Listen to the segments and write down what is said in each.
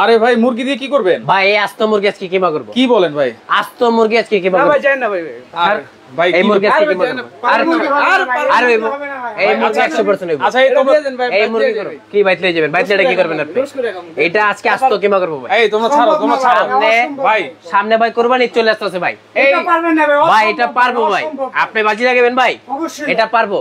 আরে ভাই মুরগি দিয়ে কি করবেন? ভাই এই আস্ত মুরগি আজকে কিমা করব। কি বলেন ভাই? আস্ত মুরগি আজকে কিমা করব। ভাই জানেন না ভাই। আর ভাই এই মুরগি আজকে কিমা করব। আর এই মুরগি 100% হইব। আচ্ছা এই তোমরা এই মুরগি করব। কি বাইতলে যাবেন? বাইতলেটা কি করবেন আপনি? এটা আজকে আস্ত কিমা করব ভাই। এই তোমরা ছাড়ো ভাই সামনে ভাই কুরবানি চলে আসছে ভাই। এটা পারবেন না ভাই। ভাই এটা পারবো ভাই। আপনি বাজি লাগাবেন ভাই? এটা পারবো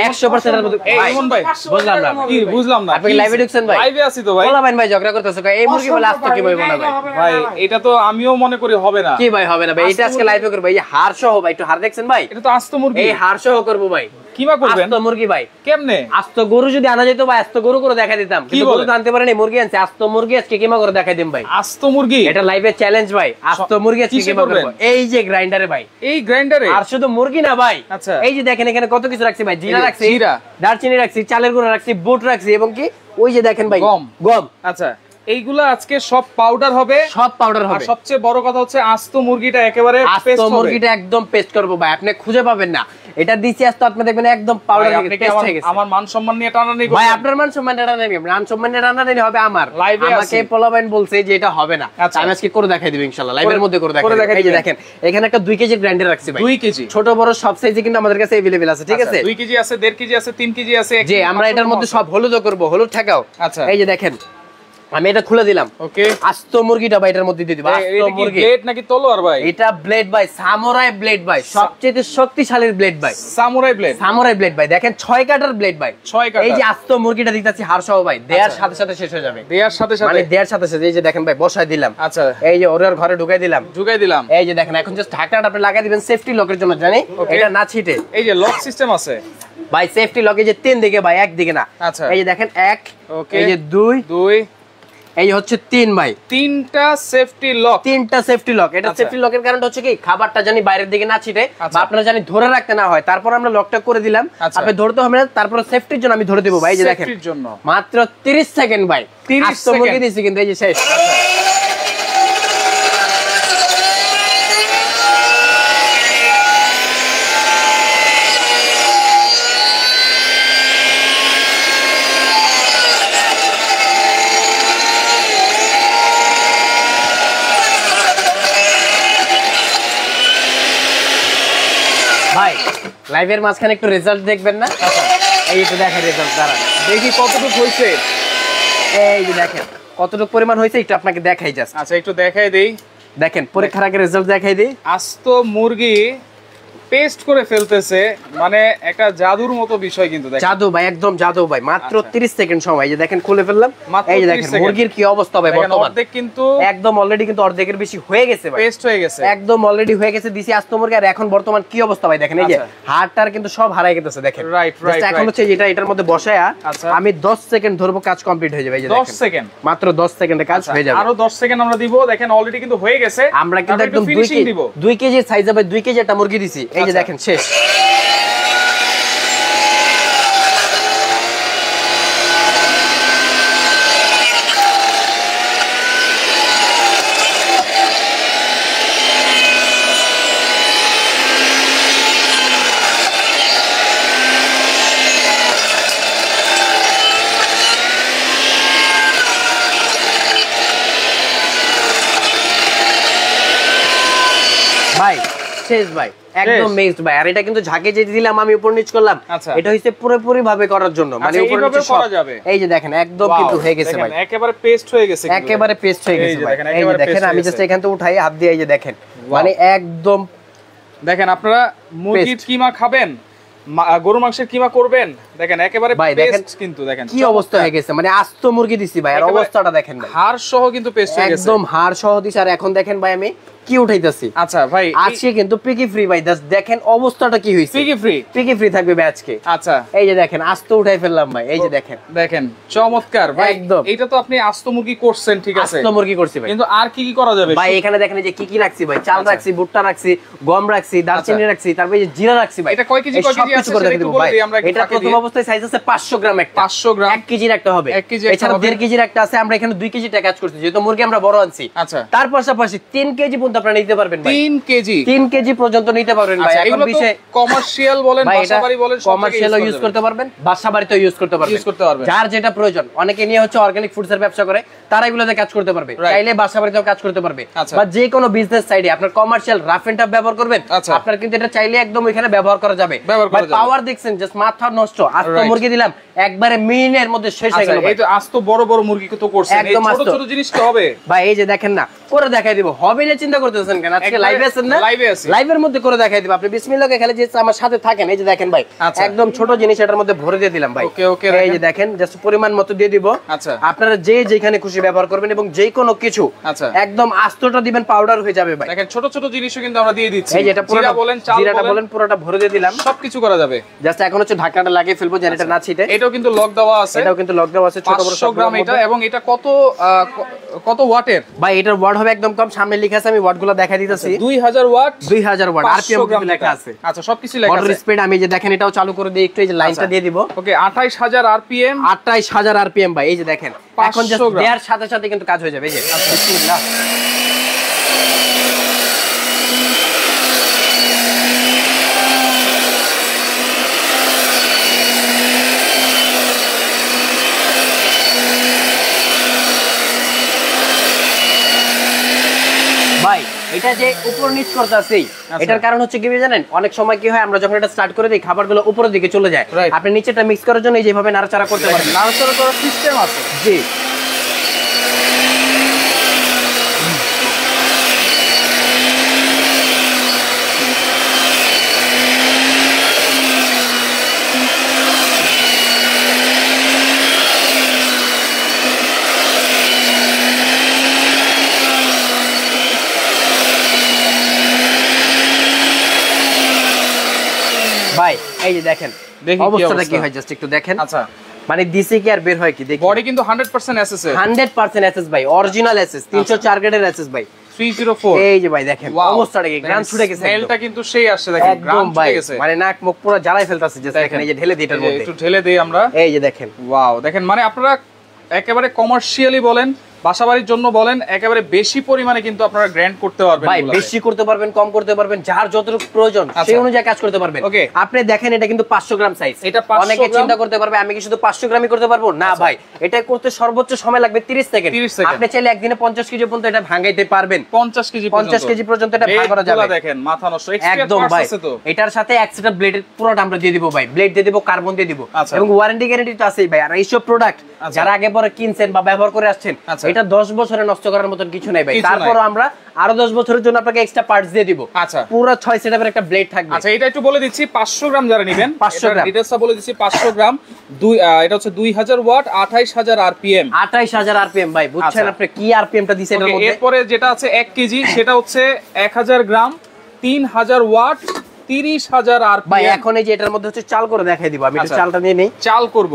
100% এর মধ্যে। এই ইমন ভাই বুঝলাম না কি বুঝলাম না। আপনি লাইভে ঢুকছেন ভাই? লাইভে আছি তো ভাই। বলা ভাই ঝগড়া করতেছে এই মুরগি বলে আস্ত কি বলবো না ভাই? ভাই এটা তো আমিও মনে করি হবে না। কি ভাই হবে না ভাই? এটা আজকে লাইভে করব। এই হাড় সহ ভাই একটু হাড় দেখছেন ভাই? এটা তো আস্ত মুরগি। এই হাড় সহ করব ভাই। কিমা করবেন? আস্ত মুরগি ভাই। কেমনে? আস্ত গরু যদি আনা যেত ভাই আস্ত গরু করে দেখাই দিতাম, কিন্তু গরু তো আনতে পারেন এই মুরগি আনছে। আস্ত মুরগি আজকে কিমা করে দেখাই দিম ভাই। আস্ত মুরগি এটা লাইভে চ্যালেঞ্জ ভাই। আস্ত মুরগি আজকে কিমা করব। এই যে গ্রাইন্ডারে ভাই। এই গ্রাইন্ডারে? আর শুধু মুরগি না ভাই। আচ্ছা এই যে দেখেন এখানে কত কিছু রাখছি ভাই। জিরা রাখছি, দারচিনি রাখছি, চালের গুঁড়া রাখছি, বুট রাখছি এবং কি ওই যে দেখেন ভাই গম। আচ্ছা এইগুলা আজকে সব পাউডার হবে। সব পাউডার হবে। আর সবচেয়ে বড় কথা হচ্ছে আস্ত মুরগিটা একেবারে পেস্ট হবে। আস্ত মুরগিটা একদম পেস্ট করব ভাই। আপনি খুঁজে পাবেন না। এটা দিছি আস্ত আপনি দেখবেন একদম পাউডার হয়ে গেছে। আমার মান সম্মান নিয়ে টানাটানি ভাই আপনার মান সম্মান টানাটানি, মান সম্মান টানাটানি হবে আমার। আমাকে পোলাবাইন বলছে যে এটা হবে না। আমি আজকে করে দেখাই দিব ইনশাআল্লাহ। লাইভের মধ্যে করে দেখাই। এই যে দেখেন এখানে একটা 2 কেজি গ্রাইন্ডার রাখছি ভাই। 2 কেজি ছোট বড় সব সাইজে কিন্তু আমাদের কাছে अवेलेबल আছে, ঠিক আছে? 2 কেজি আছে, 1.5 কেজি আছে, 3 কেজি আছে। জি আমরা এটার মধ্যে সব হলুদও করব, হলুদ ঠাকাও। আচ্ছা এই যে দেখেন আমি এটা খুলে দিলাম। ওকে আস্ত মুরগিটা ভাই এটার মধ্যে দিয়ে দিব। আস্ত মুরগি ব্লেড নাকি তলোয়ার ভাই? এটা ব্লেড ভাই, সামুরাই ব্লেড ভাই, সবচেয়ে শক্তিশালী ব্লেড ভাই। সামুরাই ব্লেড, সামুরাই ব্লেড ভাই। দেখেন 6 কাটার ব্লেড ভাই। 6 কাটা। এই যে আস্ত মুরগিটা দিতেছি হাড় সহ ভাই, দেয়ার সাথে সাথে শেষ হয়ে যাবে। দেয়ার সাথে সাথে মানে দেয়ার সাথে সাথে এই যে দেখেন ভাই বসায় দিলাম। আচ্ছা এই যে ওর ঘরে ঢুকাই দিলাম। এই যে দেখেন এখন জাস্ট ঢাকনাটা আপনি লাগাই দিবেন সেফটি লকের জন্য, জানি এটা না ছিটে। এই যে লক সিস্টেম আছে ভাই, সেফটি লক এই যে 3 দিকে ভাই, এক দিকে না। আচ্ছা এই যে দেখেন 1, ওকে এই যে 2, এই হচ্ছে 3 ভাই। 3টা সেফটি লক, 3টা সেফটি লক। এটা সেফটি লকের কারণ হচ্ছে কি খাবারটা জানি বাইরের দিকে না ছিটে বা আপনারা জানি ধরে রাখতে না হয়। তারপর আমরা লকটা করে দিলাম, আপনি ধরতে হবে না। তারপর সেফটির জন্য আমি ধরে দেব ভাই। এই যে দেখেন মাত্র 30 সেকেন্ড ভাই। 30 সেকেন্ড দিয়েছি কিন্তু এই যে শেষ। ভাই লাইভের মাঝখানে একটু রেজাল্ট দেখবেন না? এই একটু দেখেন রেজাল্ট, দাঁড়ান দেখি কতটুকু হয়েছে। এই যে দেখেন কতটুকু পরিমাণ হয়েছে একটু আপনাকে দেখাই জাস্ট। আচ্ছা একটু দেখাই দেই। দেখেন পরীক্ষার আগে রেজাল্ট দেখাই দিই। আস্ত মুরগি পেস্ট করে ফেলতেছে, মানে একটা জাদুর মতো বিষয় কিন্তু। দেখেন জাদু ভাই, একদম জাদু ভাই। মাত্র 30 সেকেন্ড সময়। এই যে দেখেন খুলে ফেললাম। এই যে দেখেন মুরগির কি অবস্থা ভাই বর্তমানে। অর্ধেক কিন্তু একদম অলরেডি কিন্তু অর্ধেকের বেশি হয়ে গেছে ভাই, পেস্ট হয়ে গেছে একদম অলরেডি হয়ে গেছে। দিছি আস্ত মুরগি আর এখন বর্তমান কি অবস্থা ভাই দেখেন। এই যে হাড়টার কিন্তু সব হারাই গেছে দেখেন। Right right. এখন হচ্ছে এটা এটার মধ্যে বসায়া আমি 10 সেকেন্ড ধরবো, কাজ কমপ্লিট হয়ে যাবে। এই যে 10 সেকেন্ড, মাত্র 10 সেকেন্ডে কাজ হয়ে যাবে। আরো 10 সেকেন্ড আমরা দিব। দেখেন অলরেডি কিন্তু হয়ে গেছে। আমরা কিন্তু একদম 2 কেজি সাইজে ভাই 2 কেজি একটা মুরগি দিছি। এই যে দেখেন শেষ। ভাই শেষ ভাই, একদম মেজড ভাই। আর এটা কিন্তু ঝাঁকে যে দিলাম আমি উপর নিচ করলাম, এটা হইছে পুরোপুরি ভাবে করার জন্য, মানে উপর নিচ করা যাবে। এই যে দেখেন একদম কিন্তু হয়ে গেছে ভাই, একেবারে পেস্ট হয়ে গেছে, একেবারে পেস্ট হয়ে গেছে ভাই। এই যে দেখেন আমি জাস্ট এখান থেকে উঠাই হাত দিয়ে, এই যে দেখেন মানে একদম। দেখেন আপনারা মুরগির কিমা খাবেন, গরু মাংসের কিমা করবেন, দেখেন একেবারে পেস্ট কিন্তু। দেখেন কি অবস্থা হয়ে গেছে, মানে আস্ত মুরগি দিছি ভাই। আর অবস্থাটা দেখেন ভাই, হাড় সহ কিন্তু পেস্ট হয়ে গেছে, একদম হাড় সহ দিছি। আর এখন দেখেন ভাই আমি কি উঠাইতাছি। আচ্ছা ভাই আজকে কিন্তু পিকি ফ্রি ভাই, দেখেন অবস্থাটা কি হইছে। পিকি ফ্রি থাকবে ভাই আজকে। আচ্ছা এই যে দেখেন আস্ত উঠাই ফেললাম ভাই। এই যে দেখেন দেখেন চমৎকার ভাই। একদম এটা তো আপনি আস্ত মুরগি করছেন, ঠিক আছে, আস্ত মুরগি করছি ভাই। কিন্তু আর কি কি করা যাবে ভাই? এখানে দেখেন যে কি কি রাখছি ভাই, চাল রাখছি, ভুট্টা রাখছি, গম রাখছি, দারচিনি রাখছি, তারপর এই যে জিরা রাখছি ভাই। এটা কয় কেজি আছে সেটা একটু বলে দিই আমরা। এটা প্রথম অবস্থায় সাইজ আছে 500 গ্রাম একটা, 500 গ্রাম 1 কেজির একটা হবে, এছাড়া 1.5 কেজির একটা আছে। আমরা এখানে 2 কেজি টাকা কাজ করছি, যেহেতু মুরগি আমরা বড় আনছি। আচ্ছা, তার পাশাপাশি 3 কেজি পর্যন্ত আপনারা নিতে পারবেন ভাই। 3 কেজি পর্যন্ত নিতে পারবেন ভাই। এখন বিষয় কমার্শিয়াল বলেন, বাসাবাড়ি বলেন, কমার্শিয়ালও ইউজ করতে পারবেন, বাসাবাড়িতেও ইউজ করতে পারবেন। যার যেটা প্রয়োজন, অনেকে নিয়ে হচ্ছে অর্গানিক ফুডসের ব্যবসা করে, তারা এগুলোতে কাজ করতে পারবে, চাইলে বাসাবাড়িতেও কাজ করতে পারবে। বা যে কোনো বিজনেস সাইডে আপনার কমার্শিয়াল রাফ এন্ড টাফ ব্যবহার করবেন, আপনার কিন্তু এটা চাইলে একদম ওইখানে ব্যবহার করা যাবে। ভাই পাওয়ার দেখছেন, জাস্ট মাথা নষ্ট। আস্ত মুরগি দিলাম একবারে মিনিটের মধ্যে শেষ হয়ে গেল। এই তো আস্ত বড় বড় মুরগি তো করছেন, এই ছোট ছোট জিনিস তো হবে ভাই। এই যে দেখেন না, করে দেখাই দিব। হবে না চিন্তা করতেছেন কেন? আজকে লাইভে আছেন না, লাইভের মধ্যে করে দেখাই দিব। আপনি বিসমিল্লাহকে খেলে যে আমার সাথে থাকেন। এই যে দেখেন ভাই, একদম ছোট জিনিস এটার মধ্যে ভরে দিয়ে দিলাম ভাই। ওকে ওকে, এই যে দেখেন, জাস্ট পরিমাণ মতো দিয়ে দিব। আচ্ছা, আপনারা যে যেখানে খুশি ব্যবহার করবেন এবং যে কোনো কিছু একদম আস্তটা দিবেন, পাউডার হয়ে যাবে ভাই। দেখেন ছোট ছোট জিনিসও কিন্তু আমরা দিয়ে দিচ্ছি। এই যে এটা পুরোটা বলেন, জিরাটা বলেন, পুরোটা ভরে দিয়ে দিলাম, সবকিছু করা যাবে। জাস্ট এখন হচ্ছে ঢাকনাটা লাগিয়ে ফেলবো যেন এটা না ছিটে। এটাও কিন্তু লক দেওয়া আছে, এটাও কিন্তু লক দেওয়া আছে, ছোট বড় 500 গ্রাম এটা। এবং এটা কত ওয়াটের ভাই? এটার ওয়াট হবে একদম কম, সামনে লেখা আছে, আমি ওয়াটগুলো দেখাই দিতেছি। 2000 ওয়াট, 2000 ওয়াট, আরপিএম কিন্তু লেখা আছে। আচ্ছা, সবকিছু লেখা আছে। মোটর স্পিড আমি যে দেখেন এটাও চালু করে দিই একটু, এই যে লাইনটা দিয়ে দিব। ওকে, 28000 আরপিএম, 28000 আরপিএম ভাই। এই যে দেখেন, এখন জাস্ট দেওয়ার সাথে সাথে কিন্তু কাজ হয়ে যাবে। এই যে বিসমিল্লাহ। ভাই এটা যে উপর নিচ করতেছি, এটার কারণ হচ্ছে কি জানেন? অনেক সময় কি হয়, আমরা যখন এটা স্টার্ট করে দিই, খাবারগুলো উপরের দিকে চলে যায়। আপনি নিচেটা মিক্স করার জন্য যেভাবে নাড়াচাড়া করতে পারেন, নাড়াচাড়া করার সিস্টেম আছে। জি, ভাই এই যে দেখেন অবস্থাটা কি হয়, জাস্ট একটু দেখেন। আচ্ছা, মানে দিসি কি আর বের হয় কি? দেখি বডি কিন্তু 100% এসএস, 100% এসএস ভাই, অরিজিনাল এসএস, 304 গ্রেডের এসএস ভাই, 304। এই যে ভাই দেখেন অবস্থাটা কি, গ্রান ছুটে গেছে, স্মেলটা কিন্তু সেই আসছে। দেখেন গ্রান ছুটে গেছে, মানে নাক মুখ পুরো জ্বালাই ফেলতাছে। জাস্ট দেখেন, এই যে ঢেলে দিই এটার মধ্যে, একটু ঢেলে দেই আমরা। এই যে দেখেন, ওয়াও, দেখেন মানে আপনারা একেবারে কমার্শিয়ালি বলেন, বাসাবাড়ির জন্য বলেন, একেবারে বেশি পরিমাণে কিন্তু আপনারা গ্র্যান্ড করতে পারবেন ভাই। বেশি করতে পারবেন, কম করতে পারবেন, যার যতটুকু প্রয়োজন সেই অনুযায়ী কাজ করতে পারবেন। আপনি দেখেন এটা কিন্তু 500 গ্রাম সাইজ। এটা 500 অনেকে চিন্তা করতে পারবে আমি কি শুধু 500 গ্রামই করতে পারবো? না ভাই, এটা করতে সর্বোচ্চ সময় লাগবে 30 সেকেন্ড। আপনি চাইলে একদিনে 50 কেজি পর্যন্ত এটা ভাঙাইতে পারবেন। 50 কেজি পর্যন্ত এটা ভাঙ করা যাবে। দেখেন মাথা নষ্ট, একদম ভাই। এটার সাথে এক সেট ব্লেড পুরোটা আমরা দিয়ে দিব ভাই, ব্লেড দিয়ে দিব, কার্বন দিয়ে দিব, এবং ওয়ারেন্টি গ্যারান্টি তো আছেই ভাই। আর এইসব প্রোডাক্ট যারা আগে পরে কিনছেন বা ব্যবহার করে আসছেন, এটা 10 বছরে নষ্ট করার মতন কিছু নাই ভাই। তারপর আমরা আরো 10 বছরের জন্য আপনাকে এক্সট্রা পার্টস দিয়ে দিব। আচ্ছা, পুরো 6 সেটআপের একটা ব্লেড থাকবে। আচ্ছা, এটা একটু বলে দিচ্ছি, 500 গ্রাম যারা নেবেন, 500 গ্রাম ডিটেইলসটা বলে দিচ্ছি। 500 গ্রাম এটা হচ্ছে 2000 ওয়াট, 28000 আরপিএম, 28000 আরপিএম ভাই। বুঝছেন আপনি কি আরপিএমটা দিছেন এর মধ্যে? এরপরে যেটা আছে 1 কেজি, সেটা হচ্ছে 1000 গ্রাম, 3000 ওয়াট, 30000 আরপিএম। ভাই এখন এই যে এটার মধ্যে হচ্ছে চাল করে দেখাই দিব। আমি একটু চালটা নিয়ে নেই, চাল করব।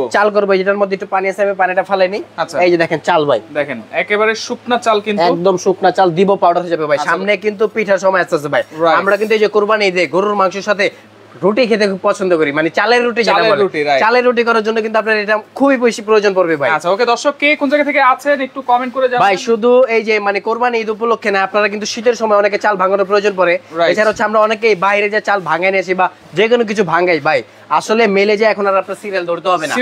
এটার মধ্যে একটু পানি আছে, আমি পানিটা ফেলাই নেই। এই যে দেখেন চাল ভাই, দেখেন একেবারে শুকনা চাল, কিন্তু একদম শুকনা চাল দিব, পাউডার হয়ে যাবে ভাই। সামনে কিন্তু পিঠার সময় আসছে ভাই। আমরা কিন্তু এই যে কুরবানি ঈদে গরুর মাংসের সাথে রুটি খেতে খুব পছন্দ করি, মানে চালের রুটি যেটা বলে, চালের রুটি করার জন্য কিন্তু আপনার এটা খুবই বেশি প্রয়োজন পড়বে ভাই। আচ্ছা, ওকে দর্শক, কে কোন জায়গা থেকে আছেন একটু কমেন্ট করে জানান ভাই। শুধু এই যে মানে কুরবানি ঈদ উপলক্ষে না, আপনারা কিন্তু শীতের সময় অনেকে চাল ভাঙানোর প্রয়োজন পড়ে। এছাড়া হচ্ছে আমরা অনেকেই বাইরে যে চাল ভাঙাই নিয়ে আসি বা যে কোনো কিছু ভাঙাই ভাই, আসলে মেলে যে এখন আর আপনার সিরিয়াল ধরতে হবে না,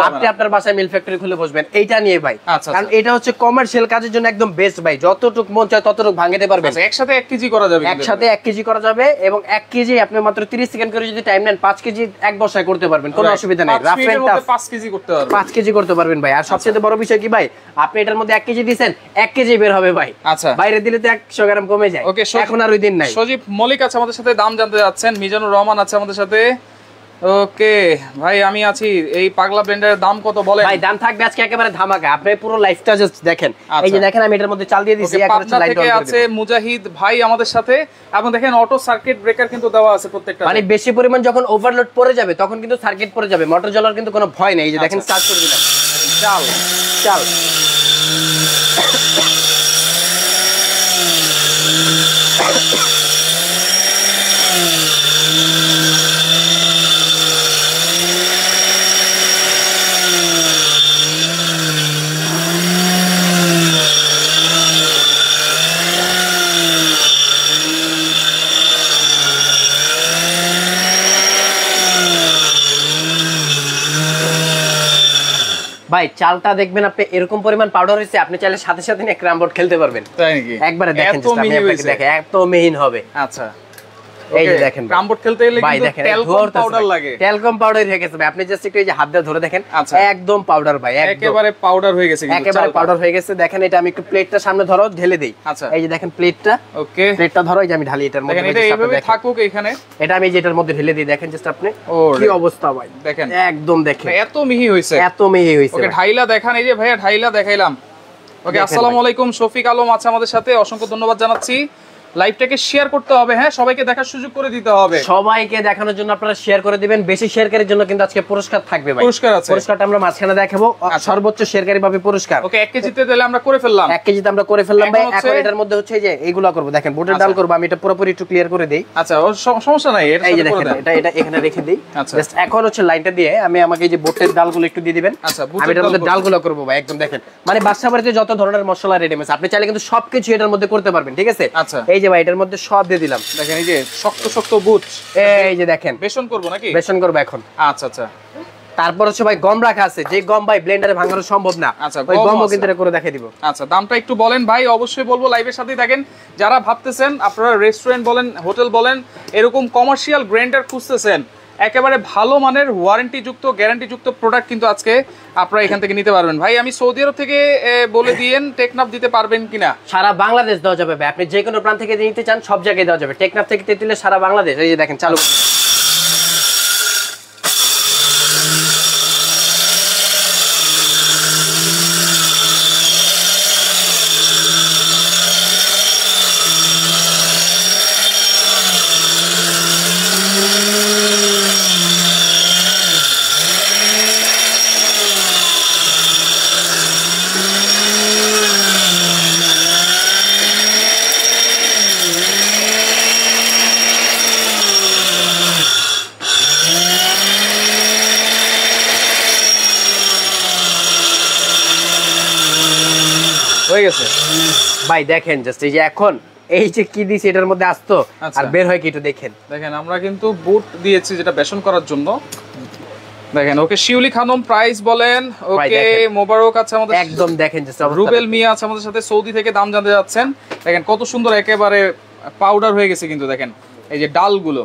আপনি আপনার বাসায় মিল ফ্যাক্টরি খুলে বসবেন এইটা নিয়ে ভাই। কারণ এটা হচ্ছে কমার্শিয়াল কাজের জন্য একদম বেস্ট ভাই। যতটুকু মন চায় ততটুকু ভাঙাতে পারবেন। একসাথে 1 কেজি করা যাবে, একসাথে 1 কেজি করা যাবে, এবং 1 কেজি আপনি মাত্র 30 সেকেন্ড করে যদি টাইম নেন, 5 কেজি এক বসায় করতে পারবেন, কোনো অসুবিধা নেই। রাফ এন্ড টাফ 5 কেজি করতে পারবেন, 5 কেজি করতে পারবেন ভাই। আর সবচেয়ে বড় বিষয় কি ভাই, আপনি এটার মধ্যে 1 কেজি দিবেন, 1 কেজি বের হবে ভাই। আচ্ছা, বাইরে দিলে তো 100 গ্রাম কমে যায়। এখন আর ওই দিন নাই। সজীব মল্লিক আছে আমাদের সাথে, দাম জানতে যাচ্ছেন। মিজানুর রহমান আছে আমাদের সাথে। ওকে ভাই, আমি আছি। এই পাগলা ব্লেন্ডারের দাম কত বলেন ভাই? দাম থাকবে আজকে একেবারে ধামাকা। আপনি পুরো লাইফটা জাস্ট দেখেন। এই যে দেখেন আমি এটার মধ্যে চাল দিয়ে দিয়েছি। এখন লাইট অন আছে মুজাহিদ ভাই আমাদের সাথে, এবং দেখেন অটো সার্কিট ব্রেকার কিন্তু দেওয়া আছে প্রত্যেকটা। মানে বেশি পরিমাণ যখন ওভারলোড পড়ে যাবে তখন কিন্তু সার্কিট পড়ে যাবে, মোটর জ্বলার কিন্তু কোনো ভয় নেই। এই যে দেখেন স্টার্ট করে দিলাম, চাল চাল। ভাই চালটা দেখবেন আপনি এরকম পরিমাণ পাউডার হয়েছে, আপনি চাইলে সাথে সাথে নিয়ে ক্রাম বোর্ড খেলতে পারবেন। তাই নাকি? একবারে দেখেন আমি আপনাকে দেখেন এত মিহিন হবে। আচ্ছা এই যে দেখেন ক্রাম বোর্ড খেলতে গেলে কিন্তু ট্যালকম পাউডার লাগে। ট্যালকম পাউডার হয়ে গেছে ভাই, আপনি জাস্ট একটু এই যে হাত দিয়ে ধরে দেখেন একদম পাউডার ভাই, একেবারে পাউডার হয়ে গেছে, একেবারে পাউডার হয়ে গেছে। দেখেন এটা আমি একটু প্লেটটা সামনে ধরো ঢেলে দেই। আচ্ছা এই যে দেখেন প্লেটটা, ওকে প্লেটটা ধরো, এই যে আমি ঢালি এটার মধ্যে, দেখেন এটা এইভাবে থাকুক এখানে, এটা আমি যেটার মধ্যে ঢেলে দিই। দেখেন জাস্ট আপনি কি অবস্থা ভাই, দেখেন একদম দেখেন এত মিহি হইছে, এত মিহি হইছে। ওকে ঢাইলা দেখান, এই যে ভাইয়া ঢাইলা দেখাইলাম। ওকে আসসালামু আলাইকুম, শফিক আলম আছে আমাদের সাথে, অসংখ্য ধন্যবাদ জানাচ্ছি। লাইভটাকে শেয়ার করতে হবে, হ্যাঁ সবাইকে দেখার সুযোগ করে দিতে হবে, সবাইকে দেখানোর জন্য আপনারা শেয়ার করে দিবেন। বেশি শেয়ারকারীর জন্য কিন্তু আজকে পুরস্কার থাকবে ভাই, পুরস্কার আছে, পুরস্কারটা আমরা মাঝখানে দেখাবো, সর্বোচ্চ শেয়ারকারী পাবে পুরস্কার। ওকে 1 কেজিতে দিলে আমরা করে ফেললাম, 1 কেজিতে আমরা করে ফেললাম ভাই। এখন এটার মধ্যে হচ্ছে যে এইগুলা করব, দেখেন বুটের ডাল করব, আমি এটা পুরোপুরি একটু ক্লিয়ার করে দেই। আচ্ছা সমস্যা নাই, এটা এই যে দেখেন এটা এখানে রেখে দেই। জাস্ট এখন হচ্ছে লাইনটা দিয়ে আমি আমাকে এই যে বুটের ডালগুলো একটু দিয়ে দিবেন। আচ্ছা আমি এটার মধ্যে ডালগুলো করব ভাই, একদম দেখেন মানে বাসা বাড়িতে যত ধরনের মশলা রেডি আছে আপনি চাইলে কিন্তু সবকিছু এটার মধ্যে করতে পারবেন, ঠিক আছে? আচ্ছা এই যে ভাই এটার মধ্যে সব দিয়ে দিলাম। দেখেন এই যে শক্ত শক্ত বুট, এই যে দেখেন বেসন করব নাকি? বেসন করব এখন। আচ্ছা আচ্ছা তারপর হচ্ছে ভাই গম রাখা আছে, যে গম ভাই ব্লেন্ডারে ভাঙানো সম্ভব না, আচ্ছা ওই গমও কিন্তু এটা করে দেখাই দিব। আচ্ছা দামটা একটু বলেন ভাই, অবশ্যই বলবো, লাইভের সাথেই থাকেন। যারা ভাবতেছেন আপনারা রেস্টুরেন্ট বলেন, হোটেল বলেন, এরকম কমার্শিয়াল গ্রাইন্ডার খুঁজতেছেন, একেবারে ভালো মানের ওয়ারেন্টি যুক্ত গ্যারান্টি যুক্ত প্রোডাক্ট কিন্তু আজকে আপনারা এখান থেকে নিতে পারবেন। ভাই আমি সৌদি আরব থেকে বলে দিয়েন টেকনাফ দিতে পারবেন কিনা? সারা বাংলাদেশ দেওয়া যাবে ভাই, আপনি যে কোনো প্রান্ত থেকে নিতে চান সব জায়গায় দেওয়া যাবে। টেকনাফ থেকে দিলে সারা বাংলাদেশ। এই যে দেখেন চালু হয়ে গেছে ভাই। দেখেন জাস্ট এই যে এখন এই যে কি দিছি এটার মধ্যে আসতো আর বের হয় কি একটু দেখেন। দেখেন আমরা কিন্তু বুট দিয়েছি যেটা বেসন করার জন্য। দেখেন ওকে শিউলি খানম প্রাইস বলেন, ওকে মোবারক আছে আমাদের, একদম দেখেন জাস্ট রুবেল মিয়া আছে আমাদের সাথে, সৌদি থেকে দাম জানতে যাচ্ছেন। দেখেন কত সুন্দর একেবারে পাউডার হয়ে গেছে কিন্তু, দেখেন এই যে ডালগুলো।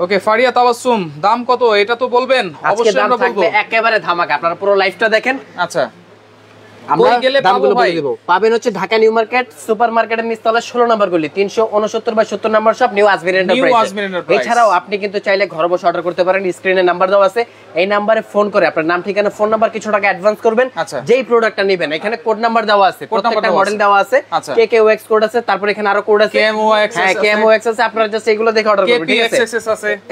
ওকে ফারিয়া তাবাসসুম দাম কত এটা তো বলবেন, অবশ্যই আমরা বলবো, একেবারে ধামাকা। আপনারা পুরো লাইভটা দেখেন। আচ্ছা আমরা দামগুলো বলে দেব। পাবেন হচ্ছে ঢাকা নিউ মার্কেট সুপার মার্কেটের নিচতলা 16 নম্বর গলি 369 বা 70 নম্বর শপ নিউ আজমির এন্টারপ্রাইজ। এছাড়াও আপনি কিন্তু চাইলে ঘরে বসে অর্ডার করতে পারেন, স্ক্রিনে নাম্বার দেওয়া আছে, এই নাম্বারে ফোন করে আপনার নাম ঠিকানা ফোন নাম্বার কিছু টাকা অ্যাডভান্স করবেন। যেই প্রোডাক্টটা নেবেন এখানে কোড নাম্বার দেওয়া আছে, প্রত্যেকটা মডেল দেওয়া আছে, KKOX কোড আছে, তারপর এখানে আরো কোড আছে, KMOX আছে, আপনারা জাস্ট এগুলো দেখে অর্ডার করবেন, ঠিক আছে?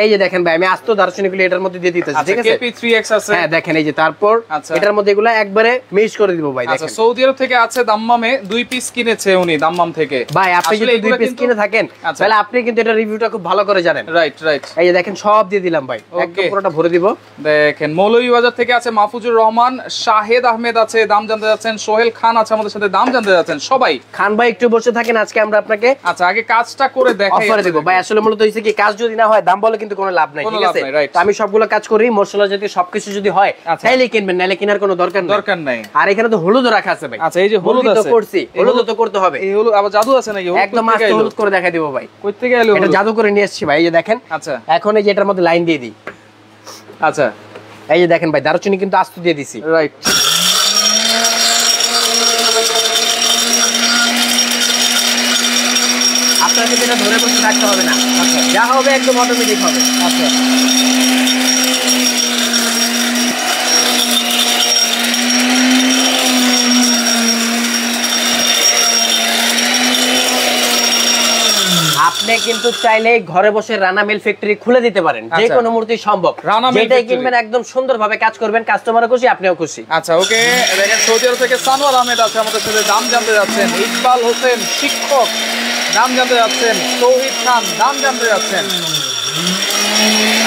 এই যে দেখেন ভাই আমি আস্ত দার্শনিকগুলো এটার মধ্যে দিয়ে দিতেছি, ঠিক আছে? KP3X আছে, হ্যাঁ দেখেন এই যে, তারপর এটার মধ্যে এগুলো একবারে মিক্স করে দিব ভাই। দেখেন সৌদি আরব থেকে আছে দাম্মামে 2 পিস কিনেছে উনি দাম্মাম থেকে। ভাই আপনি যদি 2 পিস কিনে থাকেন তাহলে আপনি কিন্তু এটা রিভিউটা খুব ভালো করে জানেন। Right right. এই যে দেখেন সব দিয়ে দিলাম ভাই, একদম পুরোটা ভরে দিব। দেখেন মৌলভীবাজার থেকে আছে মাহফুজুর রহমান, শাহেদ আহমেদ আছে দাম জানতে যাচ্ছেন, সোহেল খান আছে আমাদের সাথে দাম জানতে যাচ্ছেন। সবাই খান ভাই একটু বসে থাকেন, আজকে আমরা আপনাকে আচ্ছা আগে কাজটা করে দেখাই অফারে দেব ভাই। আসলে মূলত হইছে কি, কাজ যদি না হয় দাম বলে কিন্তু কোনো লাভ নাই, ঠিক আছে? তো আমি সবগুলো কাজ করি, মশলা যদি সবকিছু যদি হয় তাইলে কিনবেন, নাইলে কেনার কোনো দরকার নাই। আর এখানে তো হলুদ রাখা আছে ভাই। আচ্ছা এই যে হলুদ আছে, করছি হলুদ তো করতে হবে। এই হলুদ আবার জাদু আছে নাকি? একদম আস্তে হলুদ করে দেখাই দিব ভাই। কই থেকে এলো? এটা জাদু করে নিয়ে আসছি ভাই, এই যে দেখেন। আচ্ছা এখন এই যে এটার মধ্যে লাইন দিয়ে দিই। আচ্ছা এই যে দেখেন ভাই দারুচিনি কিন্তু আস্ত দিয়ে দিছি। রাইট। আপনাকে এটা ধরে বসে থাকতে হবে না, আচ্ছা যা হবে একদম অটোমেটিক হবে। আচ্ছা আপনি কিন্তু চাইলে ঘরে বসে রানা মিল ফ্যাক্টরি খুলে দিতে পারেন, যে কোনো মুহূর্তে সম্ভব। যেটাই কিনবেন একদম সুন্দরভাবে কাজ করবেন, কাস্টমারও খুশি আপনিও খুশি। আচ্ছা ওকে দেখেন সৌদি আরব থেকে সানোয়ার আহমেদ আছে আমাদের সাথে দাম জানতে যাচ্ছেন, ইকবাল হোসেন শিক্ষক দাম জানতে যাচ্ছেন, তৌহিদ খান দাম জানতে যাচ্ছেন।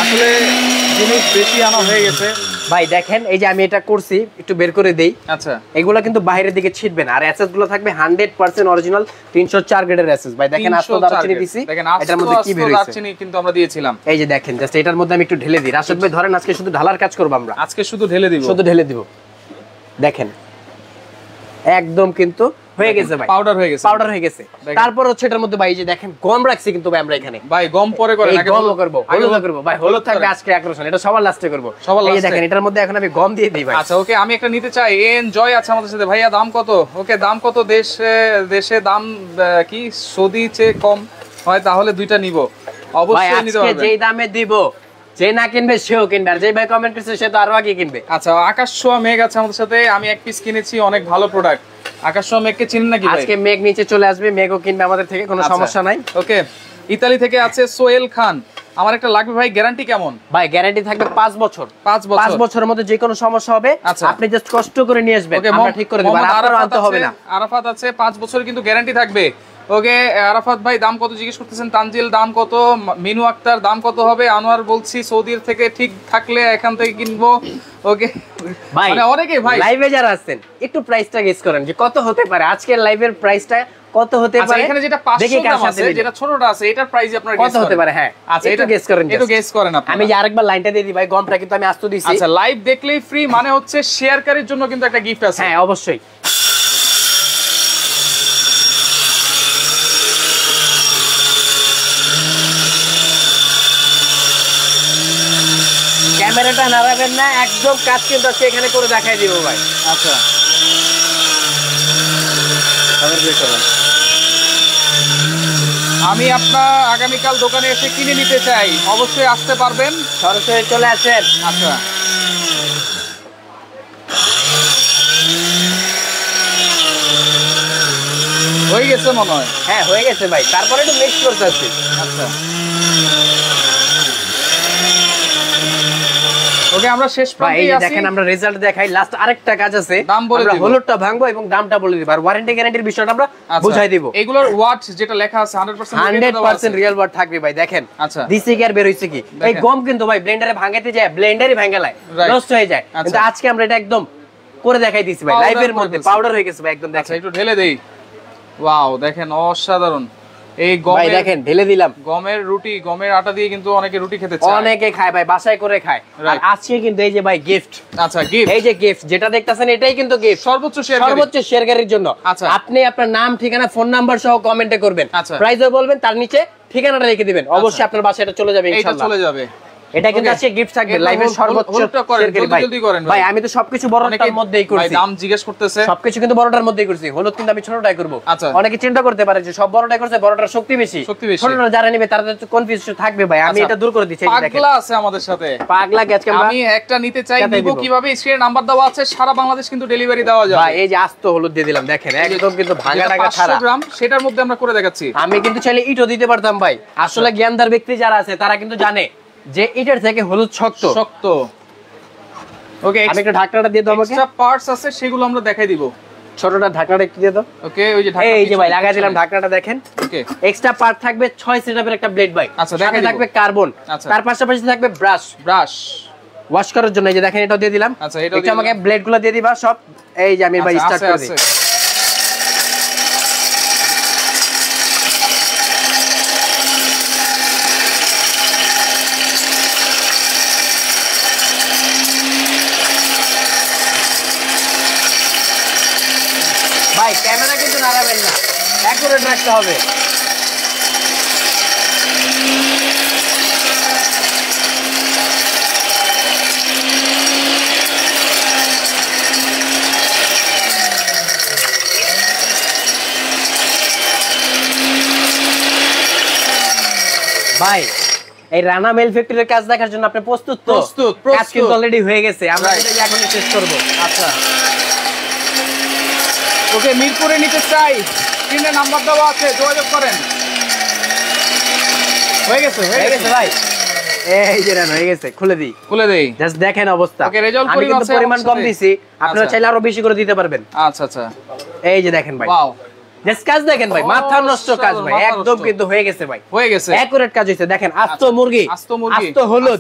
আসলে জিনিস বেশি আনা হয়ে গেছে ভাই। দেখেন এই যে আমি এটা করছি, একটু বের করে দেই। আচ্ছা এগুলা কিন্তু বাইরের দিকে ছিটবে না, আর এসএস গুলো থাকবে 100% অরিজিনাল 304 গ্রেডের এসএস ভাই। দেখেন আস্ত দারচিনি দিছি, এটার মধ্যে কি বের হইছে দারচিনি কিন্তু আমরা দিয়েছিলাম। এই যে দেখেন জাস্ট এটার মধ্যে আমি একটু ঢেলে দিই। রাশেদ ভাই ধরেন আজকে শুধু ঢালার কাজ করব আমরা, আজকে শুধু ঢেলে দিব, শুধু ঢেলে দিব। দেখেন একদম কিন্তু হয়ে গেছে ভাই, পাউডার হয়ে গেছে, পাউডার হয়ে গেছে। তারপর হচ্ছে এটার মধ্যে ভাই যে দেখেন গম রাখছি কিন্তু ভাই আমরা এখানে, ভাই গম পরে করেন, আগে গম করব, হলুদ করব ভাই, হলুদ থাকবে আজকে আকর্ষণ, এটা সবার লাস্টে করব। এই দেখেন এটার মধ্যে এখন আমি গম দিয়ে দিই ভাই। আচ্ছা ওকে, আমি একটা নিতে চাই, এনজয় আছে আমাদের সাথে। ভাইয়া দাম কত? ওকে দাম কত? দেশে দাম কি সৌদি চেয়ে কম হয় তাহলে দুইটা নিব, অবশ্যই নিতে পারবেন। যেই দামে দিব, যে না কিনবে সেও কিনবে, আর যে ভাই কমেন্ট করছে সে তো আরো আগে কিনবে। আচ্ছা আকাশ ছোঁয়া মেঘ আছে আমাদের সাথে, আমি এক পিস কিনেছি, অনেক ভালো প্রোডাক্ট। আকাশ ছোঁয়া মেঘকে চিনেন নাকি ভাই? আজকে মেঘ নিচে চলে আসবে, মেঘও কিনবে আমাদের থেকে, কোনো সমস্যা নাই। ওকে, ইতালি থেকে আছে সোহেল খান, আমার একটা লাগবে ভাই, গ্যারান্টি কেমন? ভাই গ্যারান্টি থাকবে 5 বছর। 5 বছরের মধ্যে যে কোনো সমস্যা হবে আপনি জাস্ট কষ্ট করে নিয়ে আসবেন, আমরা ঠিক করে দেব, আর আপনার আনতে হবে না। আরাফাত আছে 5 বছর কিন্তু গ্যারান্টি থাকবে। ওকে আরাফাত ভাই দাম কত জিজ্ঞেস করতেছেন? তানজিল দাম কত? মিনু আক্তার দাম কত হবে? আনোয়ার বলছি সৌদির থেকে ঠিক থাকলে এখান থেকে কিনবো। ওকে ভাই মানে অনেকে ভাই লাইভে যারা আছেন একটু প্রাইসটা গেস করেন যে কত হতে পারে, আজকের লাইভের প্রাইসটা কত হতে পারে। এখানে যেটা 500 গ্রাম আছে, যেটা ছোটটা আছে, এটার প্রাইস আপনারা কত হতে পারে? হ্যাঁ আচ্ছা একটু গেস করেন, একটু গেস করেন আপনারা। আমি যে আরেকবার লাইনটা দিয়ে দিই ভাই, গমটা কিন্তু আমি আস্ত দিছি। আচ্ছা লাইভ দেখলেই ফ্রি মানে হচ্ছে শেয়ারকারীর জন্য কিন্তু একটা গিফট আছে। হ্যাঁ অবশ্যই। ক্যামেরাটা নাড়াবেন না, একদম কাজ কিন্তু আজকে এখানে করে দেখাই দিব ভাই। আচ্ছা আমি আপনার আগামীকাল দোকানে এসে কিনে নিতে চাই, অবশ্যই আসতে পারবেন, সরাসরি চলে আসেন। আচ্ছা হয়ে গেছে মনে হয়। হ্যাঁ হয়ে গেছে ভাই, তারপরে একটু মিক্স করতে আসছি। আচ্ছা ওকে আমরা শেষ প্রান্তে আছি, দেখেন আমরা রেজাল্ট দেখাই, লাস্ট আরেকটা কাজ আছে, দাম বলে দিব, হলুদটা ভাঙবো এবং দামটা বলে দিব, আর ওয়ারেন্টি গ্যারান্টির বিষয়টা আমরা বুঝাই দিব। এগুলোর ওয়াট যেটা লেখা আছে 100% রিয়েল ওয়াট থাকবে ভাই। দেখেন আচ্ছা দিছি কি আর বের হইছে কি, এই গম কিন্তু ভাই ব্লেন্ডারে ভাঙাতে যায়, ব্লেন্ডারই ভাঙালায় নষ্ট হয়ে যায়, কিন্তু আজকে আমরা এটা একদম করে দেখাই দিছি ভাই, লাইভের মধ্যে পাউডার হয়ে গেছে ভাই একদম। দেখেন একটু ঢেলে দেই, ওয়াও দেখেন অসাধারণ। এই গম দেখেন ঢেলে দিলাম, গমের রুটি, গমের আটা দিয়ে কিন্তু অনেকে রুটি খেতে চায়, অনেকে খায় ভাই, বাসায় করে খায়। আর আজকে কিন্তু এই যে ভাই গিফট, আচ্ছা গিফট, এই যে গিফট যেটা দেখতাছেন এটাই কিন্তু গিফট, সর্বোচ্চ শেয়ারকারীর জন্য। আচ্ছা আপনি আপনার নাম ঠিকানা ফোন নাম্বার সহ কমেন্টে করবেন, প্রাইসও বলবেন, তার নিচে ঠিকানাটা রেখে দিবেন, অবশ্যই আপনার বাসায় এটা চলে যাবে ইনশাআল্লাহ, চলে যাবে। এটা কিন্তু আজকে গিফট থাকবে লাইভের সর্বোচ্চ জলদি করেন ভাই। আমি তো সবকিছু বড়টার মধ্যেই করছি ভাই, দাম জিজ্ঞেস করতেছে, সবকিছু কিন্তু বড়টার মধ্যেই করছি, হলুদ কিন্তু আমি ছোটটাই করব। অনেকে চিন্তা করতে পারে যে সব বড়টাই করছে, বড়টার শক্তি বেশি, ছোটটা যারা নেবে তাদের তো কনফিউশন থাকবে ভাই, আমি এটা দূর করে দিচ্ছি। পাগলা আছে আমাদের সাথে, পাগলা আজকে আমি একটা নিতে চাই, নিব কিভাবে? স্ক্রিনে নাম্বার দেওয়া আছে, সারা বাংলাদেশ কিন্তু ডেলিভারি দেওয়া যায় ভাই। এই যে আস্ত হলুদ দিয়ে দিলাম, দেখেন একদম কিন্তু ভাঙা টাকা ছাড়া 500 গ্রাম, সেটার মধ্যে আমরা করে দেখাচ্ছি। আমি কিন্তু চাইলে ইটও দিতে পারতাম ভাই, আসলে জ্ঞানদার ব্যক্তি যারা আছে তারা কিন্তু জানে যে এটার থেকে হলুদ শক্ত। ওকে আমি একটু ঢাকনাটা দিয়ে দাও আমাকে, এক্সট্রা পার্টস আছে সেগুলো আমরা দেখাই দিব। ছোটটা ঢাকনাটা একটু দিয়ে দাও। ওকে ওই যে ঢাকনা, এই যে ভাই লাগাই দিলাম ঢাকনাটা, দেখেন ওকে এক্সট্রা পার্ট থাকবে 6 সেটআপের একটা ব্লেড ভাই। আচ্ছা দেখাই থাকবে কার্বন, তার পাশাপাশি থাকবে ব্রাশ ওয়াশ করার জন্য। এই যে দেখেন এটাও দিয়ে দিলাম। আচ্ছা এটা আমাকে ব্লেডগুলো দিয়ে দিবা সব। এই যে আমি ভাই স্টার্ট করে দিই। ভাই ক্যামেরা কিন্তু নাড়াবেন না, অ্যাকুরেট রাখতে হবে। ভাই এই রানা মেল ফ্যাক্টরির কাজ দেখার জন্য আপনি প্রস্তুত তো? কাজ কিন্তু অলরেডি হয়ে গেছে, আমরা এটা এখন শেষ করব। আচ্ছা ওকে মিরপুরে নিতে চাই, স্ক্রিনে নাম্বার দেওয়া আছে, যোগাযোগ করেন। হয়ে গেছে ভাই, এই যে রান হয়ে গেছে, খুলে দেই জাস্ট দেখেন অবস্থা। ওকে রেজাল্ট আমি কিন্তু পরিমাণ কম দিছি, আপনারা চাইলে আরো বেশি করে দিতে পারবেন। আচ্ছা এই যে দেখেন ভাই, ওয়াও জাস্ট কাজ দেখেন ভাই, মাথা নষ্ট কাজ ভাই, একদম কিন্তু হয়ে গেছে ভাই, হয়ে গেছে একুরেট কাজ হইছে। দেখেন আস্ত মুরগি, আস্ত হলুদ,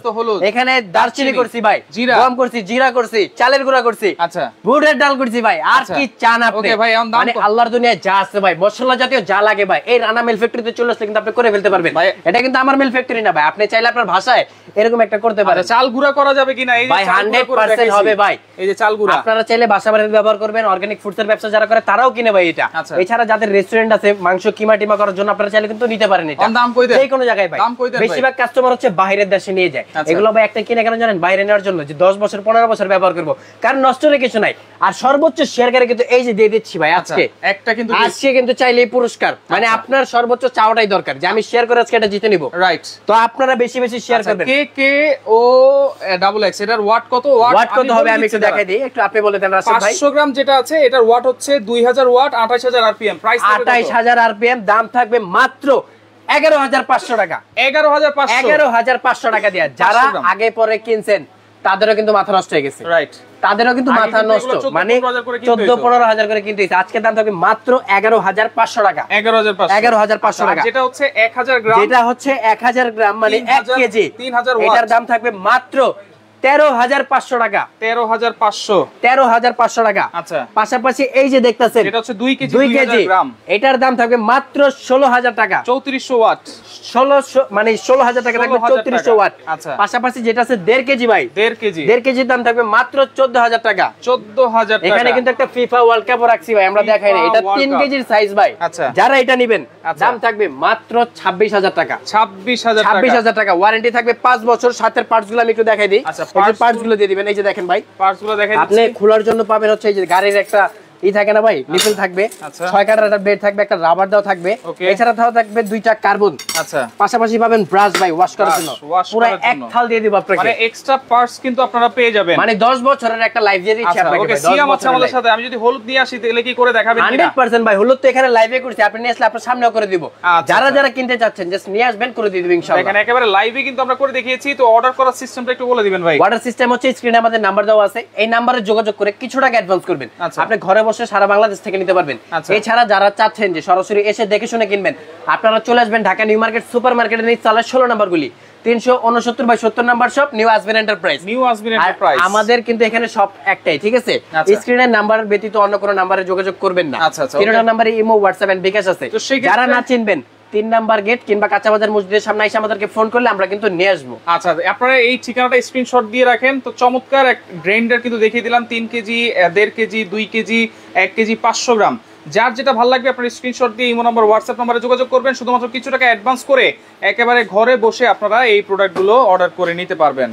এখানে দারচিনি করছি ভাই, গম করছি, জিরা করছি, চালের গুঁড়া করছি, আচ্ছা বুটের ডাল করছি ভাই, আর কি চান আপনি? ওকে ভাই, মানে আল্লাহর দুনিয়ায় যা আছে ভাই, মশলা জাতীয় যা লাগে ভাই, এই রানা মিল ফ্যাক্টরিতে চলে আসলে কিন্তু আপনি করে ফেলতে পারবেন। এটা কিন্তু আমার মিল ফ্যাক্টরি না ভাই, আপনি চাইলে আপনার ভাষায় এরকম একটা করতে পারেন। চাল গুঁড়া করা যাবে কিনা? এই যে ভাই 100% হবে ভাই, এই যে চাল গুঁড়া আপনারা চাইলে বাসা বাড়িতে ব্যবহার করবেন, অর্গানিক ফুডস এর ব্যবসা যারা করে তারাও কিনে ভাই এটা। এছাড়া যাদের রেস্টুরেন্ট আছে মাংস কিমা টিমা করার জন্য আপনারা চাইলে কিন্তু নিতে পারেন এটা। দাম কই দেন? যে কোনো জায়গায় ভাই, বেশিরভাগ কাস্টমার হচ্ছে বাইরের দেশে নিয়ে যায়। এগুলো ভাই একটা কিনে কেন জানেন? বাইরে নেওয়ার জন্য, যে 10 বছর 15 বছর ব্যবহার করব, কারণ নষ্ট হলে কিছু নাই। আর সর্বোচ্চ শেয়ার করে কিন্তু এই যে দিয়ে দিচ্ছি ভাই আজকে, একটা কিন্তু আজকে কিন্তু চাইলে এই পুরস্কার, মানে আপনার সর্বোচ্চ চাওয়াটাই দরকার যে আমি শেয়ার করে আজকে এটা জিতে নিব, রাইট? তো আপনারা বেশি বেশি শেয়ার করবেন। কে কে ও ডাবল এক্স, এটার ওয়াট কত? ওয়াট কত হবে আমি একটু দেখাই দিই, একটু আপনি বলে দেন রাশিদ ভাই। 500 গ্রাম যেটা আছে এটার ওয়াট হচ্ছে 2000 ওয়াট, 28000 আরপিএম, প্রাইস 28000 আরপিএম, দাম থাকবে মাত্র 11500 টাকা। 11500 টাকা দিয়ে যারা আগে পরে কিনছেন তাদেরও কিন্তু মাথা নষ্ট হয়ে গেছে, রাইট? তাদেরও কিন্তু মাথা নষ্ট, মানে 14-15 করে কিনতে হইছে। আজকে দাম থাকবে মাত্র 11500 টাকা। 11500 টাকা, যেটা হচ্ছে 1000 গ্রাম, যেটা হচ্ছে 1000 গ্রাম মানে 1 কেজি। 3000 ওয়াট, এটার দাম থাকবে মাত্র 13500 টাকা। 13500 টাকা। আচ্ছা, পাশাপাশি এই যে দেখতেছেন এটা হচ্ছে 2 কেজি 2000 গ্রাম, এটার দাম থাকবে মাত্র 16000 টাকা। 3400 ওয়াট, 1600 মানে 16000 টাকা থাকবে 3400 ওয়াট। আচ্ছা, পাশাপাশি যেটা আছে 1.5 কেজি ভাই, 1.5 কেজির দাম থাকবে মাত্র 14000 টাকা। 14000 টাকা। এখানে কিন্তু একটা ফিফা ওয়ার্ল্ড কাপ রাখছি ভাই, আমরা দেখাই না, এটা 3 কেজির সাইজ ভাই। আচ্ছা, যারা এটা নেবেন দাম থাকবে মাত্র 26000 টাকা। 26000 টাকা, ওয়ারেন্টি থাকবে 5 বছর। সাথের পার্টস গুলো আমি একটু দেখাই দিই। আচ্ছা, পার্টস গুলো দিয়ে দিবেন, এই যে দেখেন ভাই, পার্টস গুলো দেখাই আপনি খোলার জন্য পাবেন হচ্ছে এই যে গাড়ির একটা থাকে না ভাই, নিপল থাকবে, 6 কাটার একটা ব্লেড থাকবে, একটা রাবার দাও থাকবে, এছাড়া থাকবে 2টা কার্বন। আচ্ছা, পাশাপাশি পাবেন ব্রাশ ভাই, ওয়াশ করার জন্য পুরো এক থাল দিয়ে দিব আপনাকে, মানে এক্সট্রা পার্টস কিন্তু আপনারা পেয়ে যাবেন, মানে 10 বছরের একটা লাইফ দিয়ে দিচ্ছি আপনাকে। ওকে, সিয়াম আছে আমাদের সাথে। আমি যদি হলুদ নিয়ে আসি তাহলে কি করে দেখাবেন? 100% ভাই, হলুদ তো এখানে লাইভে করছি, আপনি নিয়ে আসলে আপনার সামনেও করে দিব। যারা যারা কিনতে চাচ্ছেন জাস্ট নিয়ে আসবেন, করে দিয়ে দিব ইনশাআল্লাহ। দেখেন একেবারে লাইভে কিন্তু আমরা করে দেখিয়েছি। তো অর্ডার করার সিস্টেমটা একটু বলে দিবেন ভাই। অর্ডার সিস্টেম হচ্ছে স্ক্রিনে আমাদের নাম্বার দেওয়া আছে, এই নম্বরে যোগাযোগ করে কিছু টাকা অ্যাডভান্স করবেন, আপনি ঘরে বসে সারা বাংলাদেশ থেকে নিতে পারবেন। এছাড়া যারা চাচ্ছেন যে সরাসরি এসে দেখে শুনে কিনবেন, আপনারা চলে আসবেন ঢাকা নিউ মার্কেট সুপার মার্কেটের নিচ তলায় 16 নম্বর গুলি, 369/70 নম্বর শপ, নিউ আসবিন এন্টারপ্রাইজ। আমাদের কিন্তু এখানে শপ একটাই, ঠিক আছে? স্ক্রিনের নাম্বার ব্যতীত অন্য কোনো নম্বরে যোগাযোগ করবেন না। তিনটা নম্বরে ইমো, হোয়াটসঅ্যাপ এন্ড বিকাশ আছে। যারা না চিনবেন 3 নাম্বার গেট কিংবা কাঁচা বাজার মসজিদের সামনে এসে আমাদেরকে ফোন করলে আমরা কিন্তু নিয়ে আসবো। আচ্ছা, আপনারা এই ঠিকানাটা স্ক্রিনশট দিয়ে রাখেন। তো চমৎকার এক গ্রাইন্ডার কিন্তু দেখিয়ে দিলাম, 3 কেজি, 1.5 কেজি, 2 কেজি, 1 কেজি 500 গ্রাম। যার যেটা ভালো লাগবে আপনারা স্ক্রিনশট দিয়ে ইমো নাম্বার, হোয়াটসঅ্যাপ নাম্বারে যোগাযোগ করবেন। শুধুমাত্র কিছু টাকা অ্যাডভান্স করে একেবারে ঘরে বসে আপনারা এই প্রোডাক্টগুলো অর্ডার করে নিতে পারবেন।